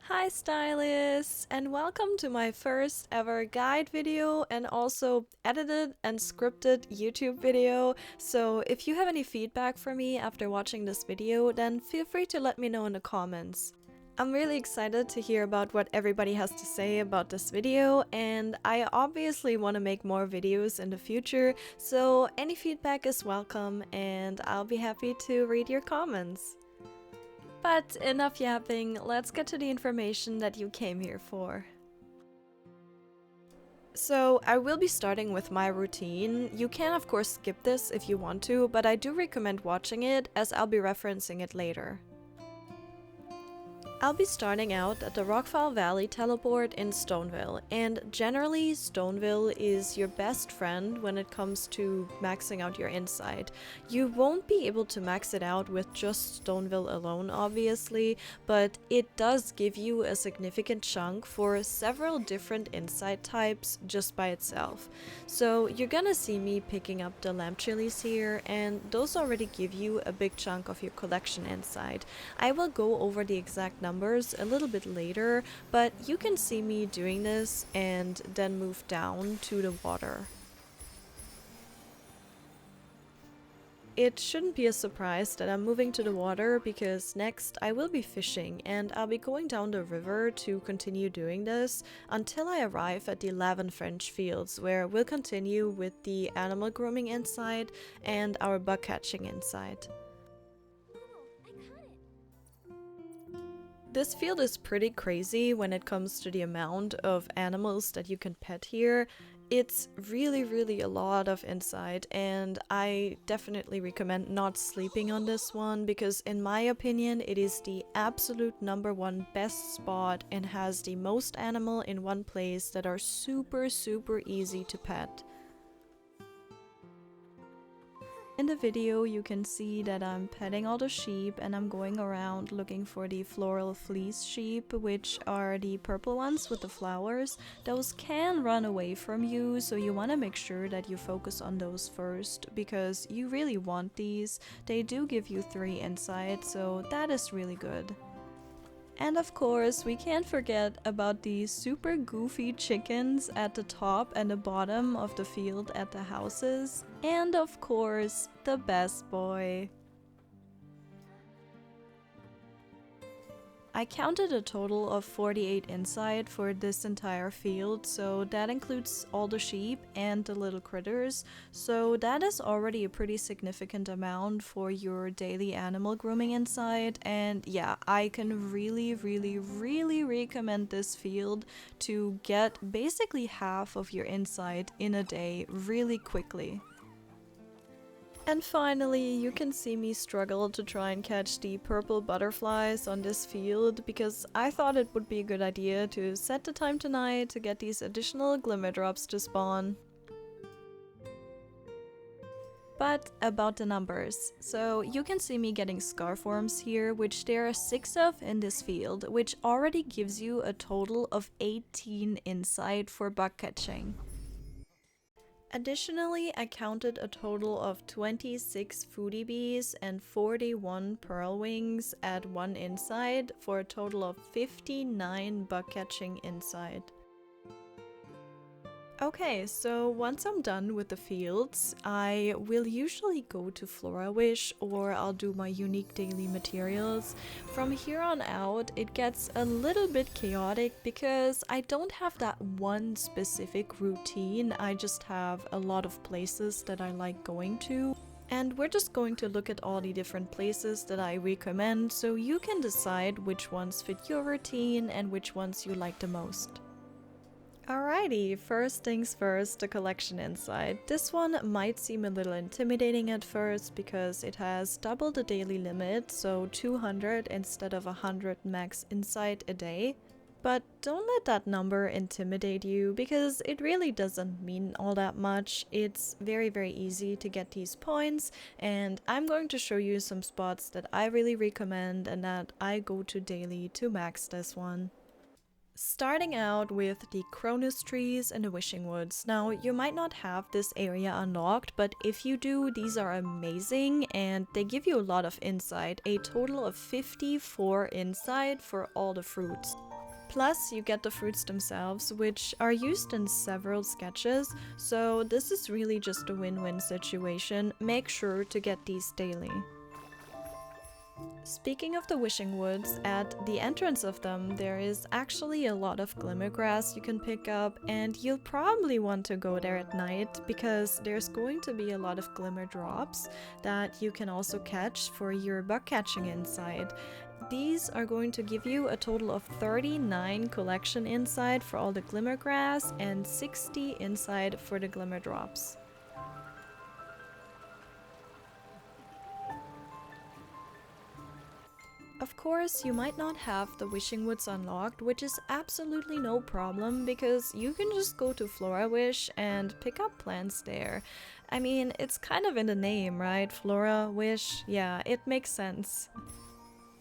Hi stylists, and welcome to my first ever guide video and also edited and scripted YouTube video. So if you have any feedback for me after watching this video, then feel free to let me know in the comments. I'm really excited to hear about what everybody has to say about this video, and I obviously want to make more videos in the future, so any feedback is welcome and I'll be happy to read your comments. But enough yapping, let's get to the information that you came here for. So I will be starting with my routine. You can of course skip this if you want to, but I do recommend watching it as I'll be referencing it later. I'll be starting out at the Rockfall Valley teleport in Stoneville, and generally Stoneville is your best friend when it comes to maxing out your insight. You won't be able to max it out with just Stoneville alone obviously, but it does give you a significant chunk for several different insight types just by itself. So you're gonna see me picking up the lamp chilies here, and those already give you a big chunk of your collection insight. I will go over the exact numbers a little bit later, but you can see me doing this and then move down to the water. It shouldn't be a surprise that I'm moving to the water because next I will be fishing and I'll be going down the river to continue doing this until I arrive at the 11 French fields, where we'll continue with the animal grooming insight and our bug catching insight. This field is pretty crazy when it comes to the amount of animals that you can pet here. It's really a lot of insight, and I definitely recommend not sleeping on this one because in my opinion it is the absolute #1 best spot and has the most animal in one place that are super easy to pet. In the video you can see that I'm petting all the sheep and I'm going around looking for the floral fleece sheep, which are the purple ones with the flowers. Those can run away from you, so you want to make sure that you focus on those first because you really want these. They do give you 3 insight, so that is really good. And of course, we can't forget about the super goofy chickens at the top and the bottom of the field at the houses. And of course, the best boy. I counted a total of 48 insight for this entire field, so that includes all the sheep and the little critters, so that is already a pretty significant amount for your daily animal grooming insight. And yeah, I can really recommend this field to get basically half of your insight in a day really quickly. And finally, you can see me struggle to try and catch the purple butterflies on this field because I thought it would be a good idea to set the time tonight to get these additional glimmer drops to spawn. But about the numbers. So you can see me getting scarf worms here, which there are 6 of in this field, which already gives you a total of 18 insight for bug catching. Additionally, I counted a total of 26 foodie bees and 41 pearl wings at 1 insight for a total of 59 bug catching insight. Okay, so once I'm done with the fields, I will usually go to Florawish or I'll do my unique daily materials. From here on out, it gets a little bit chaotic because I don't have that one specific routine, I just have a lot of places that I like going to. And we're just going to look at all the different places that I recommend so you can decide which ones fit your routine and which ones you like the most. Alrighty, first things first, the collection insight. This one might seem a little intimidating at first because it has double the daily limit, so 200 instead of 100 max insight a day. But don't let that number intimidate you because it really doesn't mean all that much. It's very easy to get these points, and I'm going to show you some spots that I really recommend and that I go to daily to max this one. Starting out with the Cronus trees and the Wishing Woods. Now, you might not have this area unlocked, but if you do, these are amazing and they give you a lot of insight, a total of 54 insight for all the fruits. Plus, you get the fruits themselves, which are used in several sketches, so this is really just a win-win situation. Make sure to get these daily. Speaking of the wishing woods, at the entrance of them there is actually a lot of glimmer grass you can pick up, and you'll probably want to go there at night because there's going to be a lot of glimmer drops that you can also catch for your bug catching insight. These are going to give you a total of 39 collection insight for all the glimmer grass and 60 insight for the glimmer drops. Of course, you might not have the wishing woods unlocked, which is absolutely no problem because you can just go to Flora Wish and pick up plants there. I mean, it's kind of in the name, right? Flora Wish, yeah, it makes sense.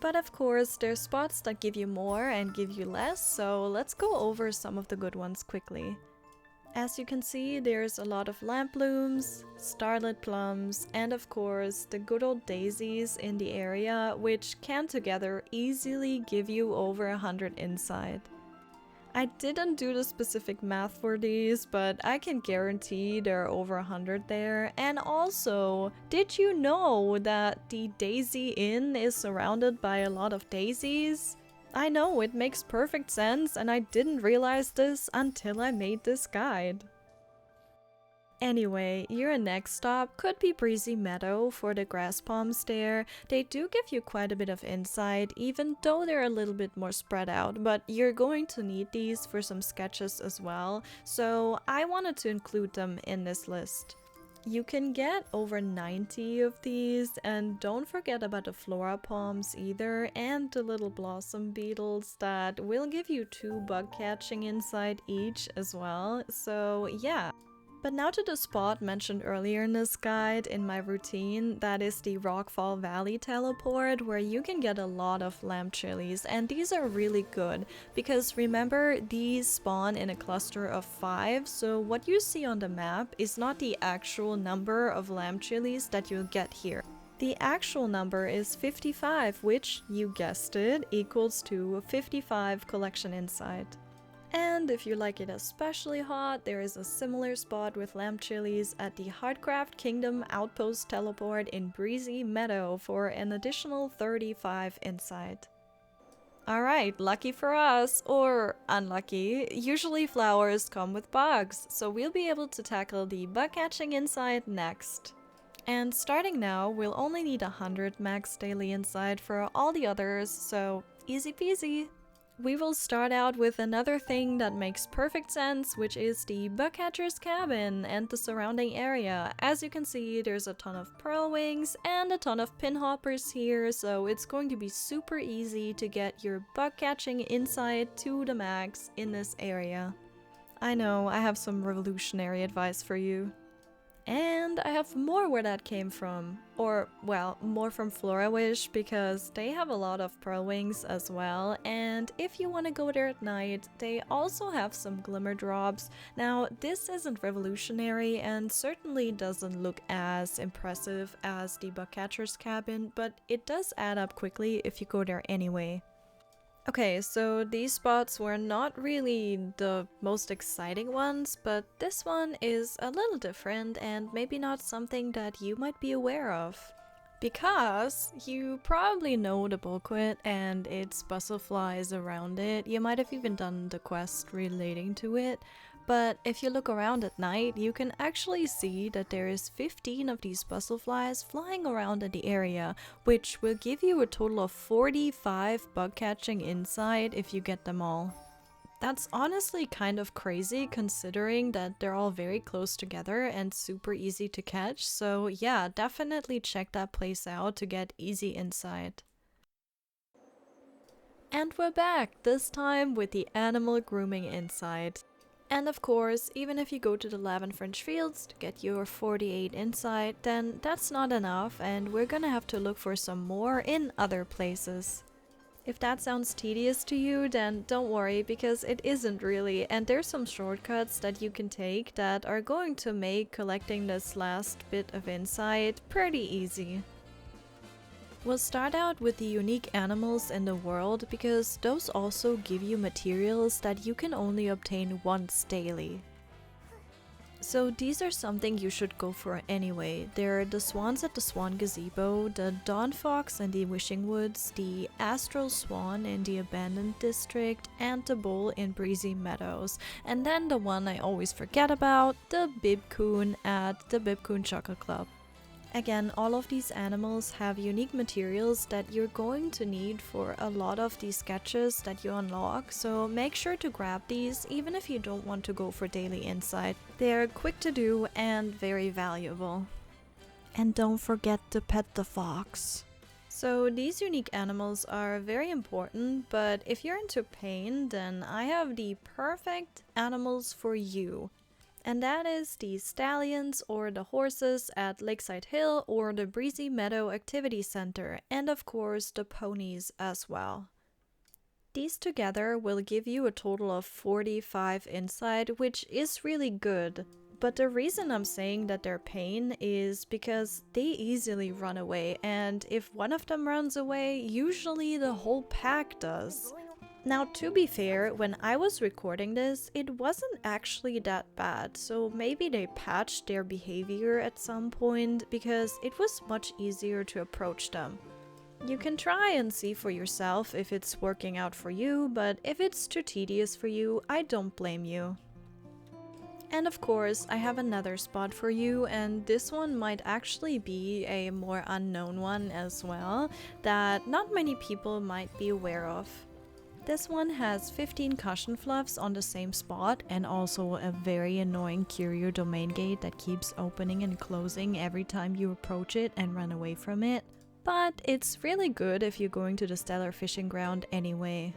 But of course, there's spots that give you more and give you less, so let's go over some of the good ones quickly. As you can see, there's a lot of lamp blooms, starlit plums, and of course the good old daisies in the area, which can together easily give you over 100 insight. I didn't do the specific math for these, but I can guarantee there are over 100 there. And also, did you know that the Daisy Inn is surrounded by a lot of daisies? I know, it makes perfect sense, and I didn't realize this until I made this guide. Anyway, your next stop could be Breezy Meadow for the grass palms there. They do give you quite a bit of insight, even though they're a little bit more spread out, but you're going to need these for some sketches as well, so I wanted to include them in this list. You can get over 90 of these, and don't forget about the flora palms either, and the little blossom beetles that will give you 2 bug catching insight each as well, so yeah. But now to the spot mentioned earlier in this guide in my routine, that is the Rockfall Valley teleport, where you can get a lot of lamp chilies, and these are really good because remember, these spawn in a cluster of 5, so what you see on the map is not the actual number of lamp chilies that you'll get here. The actual number is 55, which, you guessed it, equals to 55 collection insight. And if you like it especially hot, there is a similar spot with lamp chilies at the Heartcraft Kingdom Outpost teleport in Breezy Meadow for an additional 35 insight. Alright, lucky for us, or unlucky, usually flowers come with bugs, so we'll be able to tackle the bug catching insight next. And starting now, we'll only need 100 max daily insight for all the others, so easy peasy. We will start out with another thing that makes perfect sense, which is the bugcatcher's cabin and the surrounding area. As you can see, there's a ton of pearl wings and a ton of pinhoppers here, so it's going to be super easy to get your bug catching insight to the max in this area. I know, I have some revolutionary advice for you. And I have more where that came from, or well, more from Flora Wish because they have a lot of pearl wings as well, and if you want to go there at night, they also have some glimmer drops. Now this isn't revolutionary and certainly doesn't look as impressive as the bugcatcher's cabin, but it does add up quickly if you go there anyway. Okay, so these spots were not really the most exciting ones, but this one is a little different and maybe not something that you might be aware of. Because you probably know the bullquit and its bustle flies around it. You might have even done the quest relating to it. But if you look around at night, you can actually see that there is 15 of these bustle flies flying around in the area, which will give you a total of 45 bug catching insight if you get them all. That's honestly kind of crazy considering that they're all very close together and super easy to catch, so yeah, definitely check that place out to get easy insight. And we're back, this time with the Animal-Grooming Insight. And of course, even if you go to the Lab and Fringe Fields to get your 48 insight, then that's not enough and we're gonna have to look for some more in other places. If that sounds tedious to you, then don't worry because it isn't really, and there's some shortcuts that you can take that are going to make collecting this last bit of insight pretty easy. We'll start out with the unique animals in the world because those also give you materials that you can only obtain once daily. So these are something you should go for anyway. They're the swans at the Swan Gazebo, the Dawn Fox in the Wishing Woods, the Astral Swan in the Abandoned District, and the Bull in Breezy Meadows. And then the one I always forget about, the Bibcoon at the Bibcoon Chocolate Club. Again, all of these animals have unique materials that you're going to need for a lot of these sketches that you unlock, so make sure to grab these even if you don't want to go for daily insight. They're quick to do and very valuable. And don't forget to pet the fox. So these unique animals are very important, but if you're into pain, then I have the perfect animals for you. And that is the stallions or the horses at Lakeside Hill or the Breezy Meadow Activity Center, and of course the ponies as well. These together will give you a total of 45 insight, which is really good. But the reason I'm saying that they're pain is because they easily run away, and if one of them runs away, usually the whole pack does. Now, to be fair, when I was recording this, it wasn't actually that bad, so maybe they patched their behavior at some point because it was much easier to approach them. You can try and see for yourself if it's working out for you, but if it's too tedious for you, I don't blame you. And of course, I have another spot for you, and this one might actually be a more unknown one as well, that not many people might be aware of. This one has 15 cushion fluffs on the same spot and also a very annoying curio domain gate that keeps opening and closing every time you approach it and run away from it. But it's really good if you're going to the Stellar Fishing Ground anyway.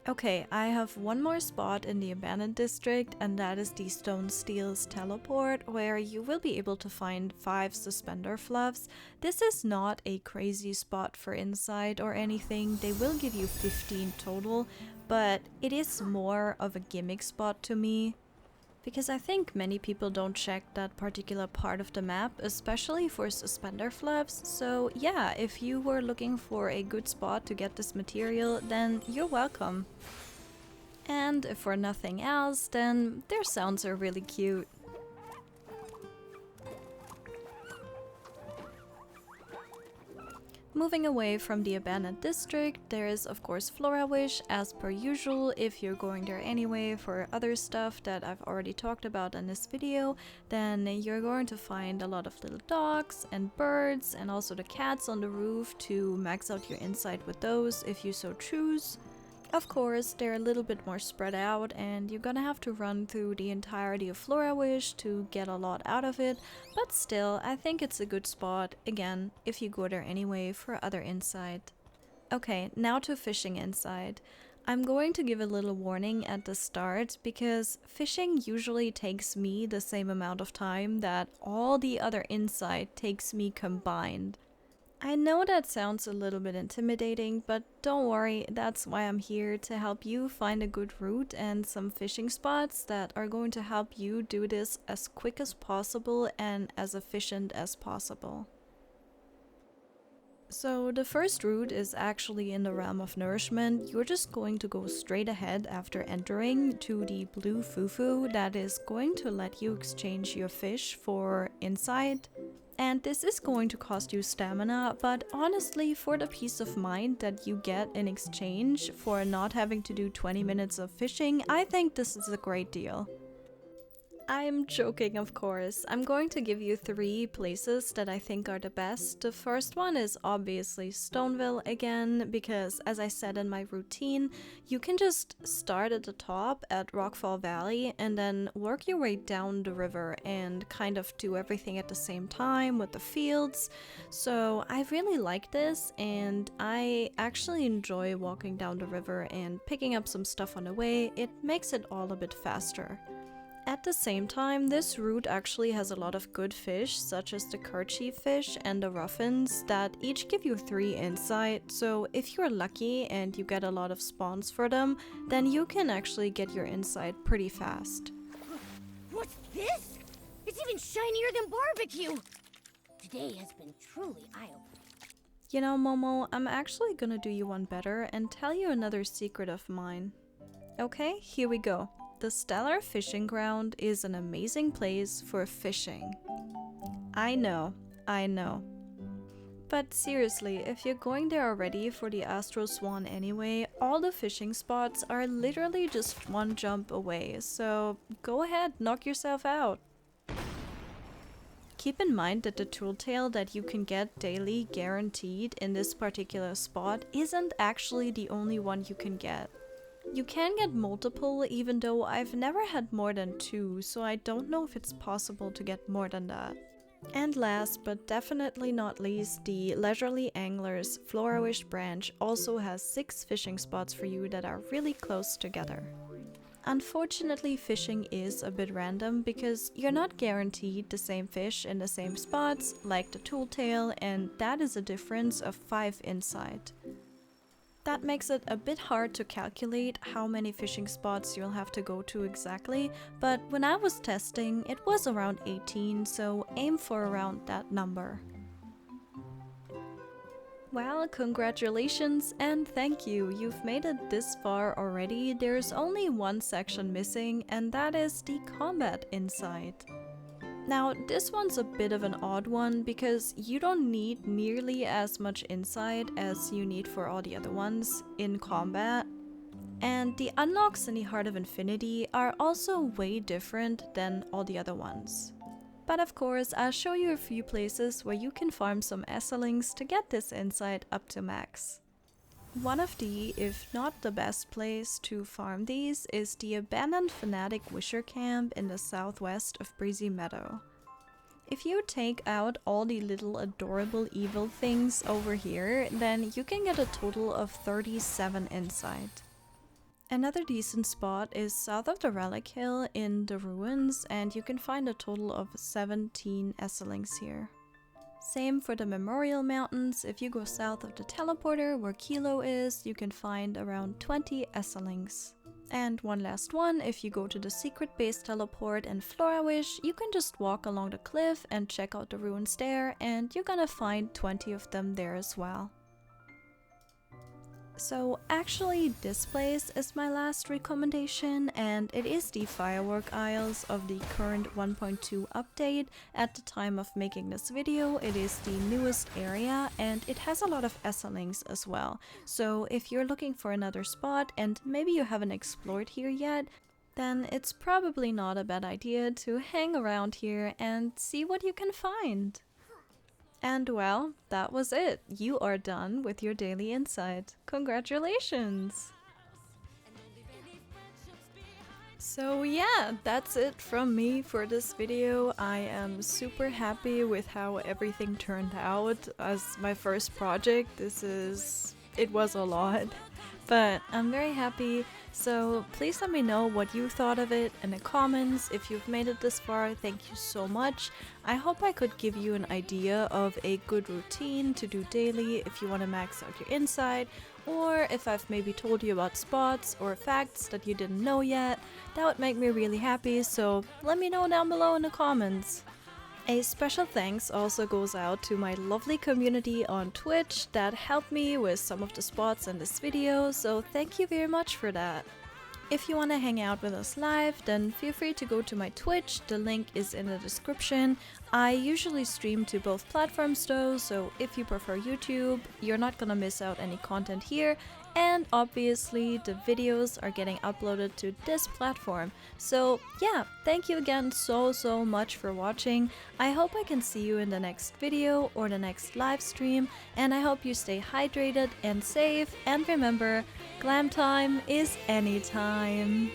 Okay, I have one more spot in the Abandoned District, and that is the Stone Steel's Teleport, where you will be able to find 5 suspender fluffs. This is not a crazy spot for insight or anything, they will give you 15 total, but it is more of a gimmick spot to me. Because I think many people don't check that particular part of the map, especially for suspender fluffs, so yeah, if you were looking for a good spot to get this material, then you're welcome. And if for nothing else, then their sounds are really cute. Moving away from the Abandoned District, there is of course Flora Wish, as per usual. If you're going there anyway for other stuff that I've already talked about in this video, then you're going to find a lot of little dogs and birds and also the cats on the roof to max out your insight with those if you so choose. Of course, they're a little bit more spread out and you're gonna have to run through the entirety of Flora Wish to get a lot out of it, but still, I think it's a good spot, again, if you go there anyway for other insight. Okay, now to fishing insight. I'm going to give a little warning at the start because fishing usually takes me the same amount of time that all the other insight takes me combined. I know that sounds a little bit intimidating, but don't worry, that's why I'm here, to help you find a good route and some fishing spots that are going to help you do this as quick as possible and as efficient as possible. So the first route is actually in the realm of nourishment. You're just going to go straight ahead after entering to the blue fufu that is going to let you exchange your fish for insight. And this is going to cost you stamina, but honestly, for the peace of mind that you get in exchange for not having to do 20 minutes of fishing, I think this is a great deal. I'm joking, of course. I'm going to give you 3 places that I think are the best. The first one is obviously Stoneville again, because as I said in my routine, you can just start at the top at Rockfall Valley and then work your way down the river and kind of do everything at the same time with the fields. So I really like this, and I actually enjoy walking down the river and picking up some stuff on the way. It makes it all a bit faster. At the same time, this route actually has a lot of good fish, such as the kerchief fish and the ruffins, that each give you 3 insight, so if you're lucky and you get a lot of spawns for them, then you can actually get your insight pretty fast. What's this? It's even shinier than barbecue! Today has been truly eye-opening. You know, Momo, I'm actually gonna do you one better and tell you another secret of mine. Okay, here we go. The Stellar Fishing Ground is an amazing place for fishing. I know. But seriously, if you're going there already for the Astro Swan anyway, all the fishing spots are literally just one jump away, so go ahead, knock yourself out. Keep in mind that the tool tail that you can get daily guaranteed in this particular spot isn't actually the only one you can get. You can get multiple, even though I've never had more than 2, so I don't know if it's possible to get more than that. And last but definitely not least, the Leisurely Anglers Florawish branch also has 6 fishing spots for you that are really close together. Unfortunately, fishing is a bit random because you're not guaranteed the same fish in the same spots like the tool tail, and that is a difference of 5 insight. That makes it a bit hard to calculate how many fishing spots you'll have to go to exactly, but when I was testing, it was around 18, so aim for around that number. Well, congratulations and thank you, you've made it this far already. There's only one section missing, and that is the Combat Insight. Now, this one's a bit of an odd one because you don't need nearly as much insight as you need for all the other ones in combat. And the unlocks in the Heart of Infinity are also way different than all the other ones. But of course, I'll show you a few places where you can farm some Esselings to get this insight up to max. One of the, if not the best place to farm these, is the abandoned Fanatic Wisher Camp in the southwest of Breezy Meadow. If you take out all the little adorable evil things over here, then you can get a total of 37 insight. Another decent spot is south of the Relic Hill in the ruins, and you can find a total of 17 Esselings here. Same for the Memorial Mountains. If you go south of the teleporter where Kilo is, you can find around 20 Esselings. And one last one, if you go to the secret base teleport in Florawish, you can just walk along the cliff and check out the ruins there, and you're gonna find 20 of them there as well. So actually this place is my last recommendation, and it is the Firework Isles of the current 1.2 update. At the time of making this video, it is the newest area and it has a lot of Esselings as well. So if you're looking for another spot and maybe you haven't explored here yet, then it's probably not a bad idea to hang around here and see what you can find. And well, that was it. You are done with your daily insight. Congratulations! So yeah, that's it from me for this video. I am super happy with how everything turned out. As my first project, it was a lot. But I'm very happy, so please let me know what you thought of it in the comments. If you've made it this far, thank you so much. I hope I could give you an idea of a good routine to do daily if you want to max out your insight, or if I've maybe told you about spots or facts that you didn't know yet. That would make me really happy, so let me know down below in the comments. A special thanks also goes out to my lovely community on Twitch that helped me with some of the spots in this video, so thank you very much for that. If you want to hang out with us live, then feel free to go to my Twitch, the link is in the description. I usually stream to both platforms though, so if you prefer YouTube, you're not gonna miss out any content here. And obviously the videos are getting uploaded to this platform. So yeah, thank you again so much for watching. I hope I can see you in the next video or the next live stream, and I hope you stay hydrated and safe, and remember, glam time is anytime.